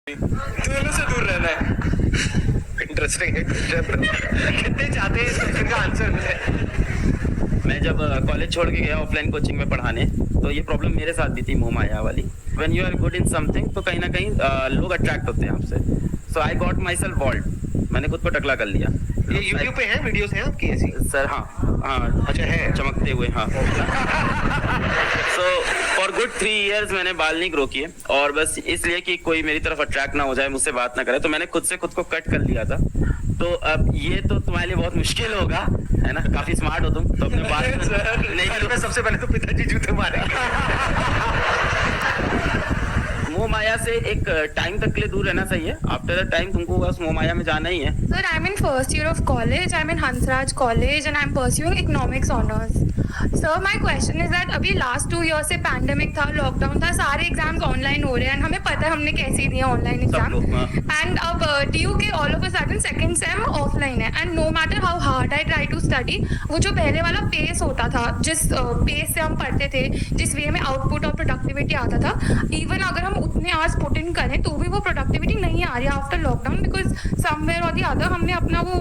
दोनों से दूर रहना है। इंटरेस्टिंग है क्वेश्चन। कितने चाहते हैं इस क्वेश्चन का आंसर मिले? मैं जब कॉलेज छोड़ के गया ऑफलाइन कोचिंग में पढ़ाने, तो ये प्रॉब्लम मेरे साथ भी थी, मोह माया वाली। When you are good in something तो कहीं ना कहीं लोग अट्रैक्ट होते हैं आपसे। So I got myself walled, मैंने खुद को टकला कर लिया। ये यूट्यूब पे है, वीडियोस हैं आपकी ऐसी? सर हाँ अच्छा है, चमकते हुए हाँ। सो फॉर गुड 3 years मैंने बाल नहीं ग्रो किए, और बस इसलिए कि कोई मेरी तरफ अट्रैक्ट ना हो जाए, मुझसे बात ना करे, तो मैंने खुद से खुद को कट कर लिया था। तो अब ये तो तुम्हारे लिए बहुत मुश्किल होगा, है ना? काफी स्मार्ट हो तुम, तो अपने बाल नहीं तो सबसे पहले तो पिताजी जूते मारे। मोह माया से एक टाइम तक के लिए दूर रहना चाहिए। आफ्टर द टाइम तुमको बस मोह माया में जाना ही है। Sir, I'm in first year of college. I'm in Hansraj College and I'm pursuing economics honors. Sir, my question is that अभी last 2 years से pandemic था, lockdown था, सारे एग्जाम्स ऑनलाइन हो रहे हैं, हमें पता है हमने कैसे दिए ऑनलाइन एग्जाम। एंड अब ड्यू के all of a sudden second same offline है, and no matter how hard I try to study, वो जो पहले वाला पेस होता था, जिस पेस से हम पढ़ते थे, जिस वे में आउटपुट और प्रोडक्टिविटी आता था, इवन अगर हम उतने आज पुट इन करें तो भी वो प्रोडक्टिविटी नहीं आ रही आफ्टर लॉकडाउन, बिकॉज समवेयर और द अदर हमने अपना वो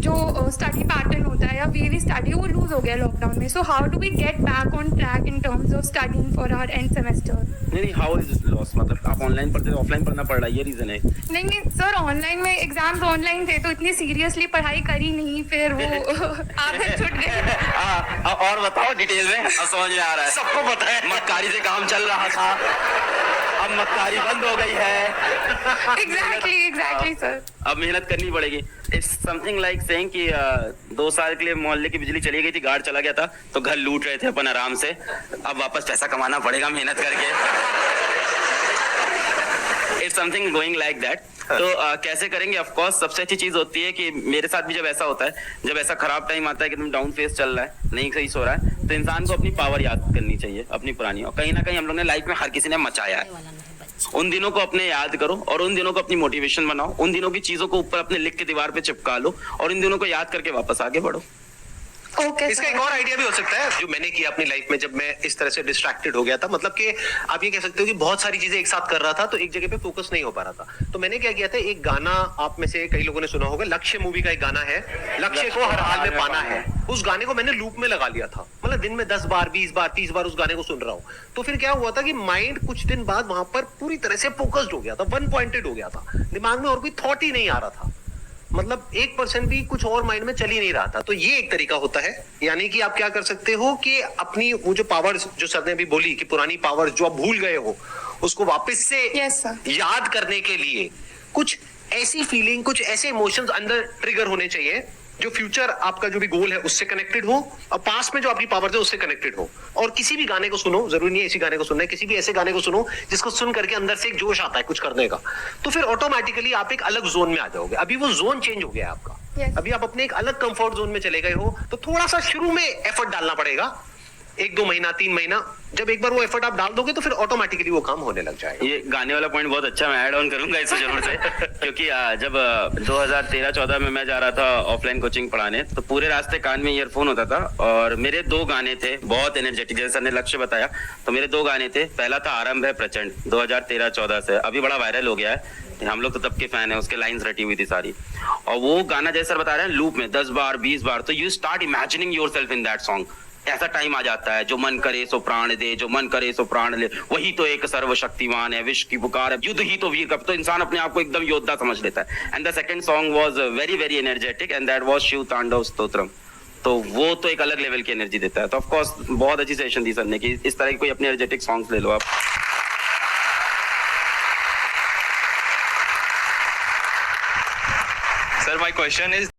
जो स्टडी पैटर्न होता है या वे वी स्टडी वो लूज हो गया लॉकडाउन में। So how do we get back on track in terms of studying for our end semester? नहीं, हाउ इज दिस लॉस? मतलब आप ऑनलाइन पढ़ते थे, ऑफलाइन पढ़ना पड़ रहा है, ये रीजन है? नहीं सर, ऑनलाइन में एग्जाम्स ऑनलाइन थे तो इतनी सीरियसली पढ़ाई करी नहीं, फिर वो आदत छूट गई। और बताओ डिटेल में, समझ में आ रहा है? सबको पता है मक्कारी से काम चल रहा था, अब मक्कारी बंद हो गई है। Exactly sir. अब मेहनत करनी पड़ेगी। इट्स समथिंग लाइक सेइंग कि 2 साल के लिए मोहल्ले की बिजली चली गई थी, गार्ड चला गया था, तो घर लूट रहे थे अपन आराम से, अब वापस पैसा कमाना पड़ेगा मेहनत करके। It's something going like that. तो कैसे करेंगे? ऑफ कोर्स सबसे अच्छी चीज होती है कि मेरे साथ भी जब ऐसा होता है, जब ऐसा खराब टाइम आता है कि तुम डाउन फेस चल रहा है, नहीं सही सो रहा है, तो इंसान को अपनी पावर याद करनी चाहिए, अपनी पुरानी। और कहीं ना कहीं हम लोग ने लाइफ में हर किसी ने मचाया है, उन दिनों को अपने याद करो और उन दिनों को अपनी मोटिवेशन बनाओ, उन दिनों की चीजों को ऊपर अपने लिख के दीवार पे चिपका लो और इन दिनों को याद करके वापस आगे बढ़ो। ओके, इसका एक और आइडिया भी हो सकता है जो मैंने किया अपनी लाइफ में, जब मैं इस तरह से डिस्ट्रैक्टेड हो गया था। मतलब कि आप ये कह सकते हो कि बहुत सारी चीजें एक साथ कर रहा था तो एक जगह पे फोकस नहीं हो पा रहा था। तो मैंने क्या किया था, एक गाना आप में से कई लोगों ने सुना होगा, लक्ष्य मूवी का एक गाना है, लक्ष्य को हर हाल में पाना है। उस गाने को मैंने लूप में लगा लिया था, मतलब दिन में 10 बार 20 बार 30 बार उस गाने को सुन रहा हूँ। तो फिर क्या हुआ था कि माइंड कुछ दिन बाद वहां पर पूरी तरह से फोकस्ड हो गया था, वन पॉइंटेड हो गया था, दिमाग में और कोई थॉट ही नहीं आ रहा था, मतलब 1% भी कुछ और माइंड में चल ही नहीं रहा था। तो ये एक तरीका होता है, यानी कि आप क्या कर सकते हो कि अपनी वो जो पावर्स जो सर ने अभी बोली कि पुरानी पावर्स जो आप भूल गए हो, उसको वापस से याद करने के लिए कुछ ऐसी फीलिंग, कुछ ऐसे इमोशंस अंदर ट्रिगर होने चाहिए जो फ्यूचर आपका जो भी गोल है उससे कनेक्टेड हो और पास में जो आपकी पावर है उससे कनेक्टेड हो। और किसी भी गाने को सुनो, जरूरी नहीं है इसी गाने को सुनना है, किसी भी ऐसे गाने को सुनो जिसको सुन करके अंदर से एक जोश आता है कुछ करने का, तो फिर ऑटोमेटिकली आप एक अलग जोन में आ जाओगे। अभी वो जोन चेंज हो गया है आपका, अभी आप अपने एक अलग कंफर्ट जोन में चले गए हो, तो थोड़ा सा शुरू में एफर्ट डालना पड़ेगा, 1-2 महीना 3 महीना। जब एक बार वो एफर्ट आप डाल दोगे तो फिर ऑटोमेटिकली वो काम होने लग जाएगा। ये गाने वाला पॉइंट बहुत अच्छा, मैं ऐड ऑन करूंगा इसे जरूर से। क्योंकि जब 2013-14 में मैं जा रहा था ऑफलाइन कोचिंग पढ़ाने, तो पूरे रास्ते कान में ईयरफोन होता था और मेरे 2 गाने थे बहुत एनर्जेटिक, जैसे सर ने लक्ष्य बताया, तो मेरे 2 गाने थे। पहला था आरंभ है प्रचंड, 2013-14 से, अभी बड़ा वायरल हो गया है, हम लोग तो तब के फैन है, उसके लाइंस रटी हुई थी सारी। और वो गाना जैसे सर बता रहे हैं लूप में 10 बार 20 बार, तो you start imagining yourself in that song. ऐसा टाइम आ जाता है, जो मन करे सो प्राण दे, जो मन करे सो प्राण ले, वही तो एक सर्वशक्तिमान है, विश्व की पुकार है, युद्ध ही तो वीर का। तो इंसान अपने आप को एकदम योद्धा समझ लेता है। And the second song was very very energetic and that was Shiv Tandav Stotram. तो वो तो एक अलग लेवल की एनर्जी देता है। तो ऑफ कोर्स बहुत अच्छी सेशन दी सर ने कि इस तरह की कोई अपने एनर्जेटिक सॉन्ग्स ले लो आप। Sir, my question is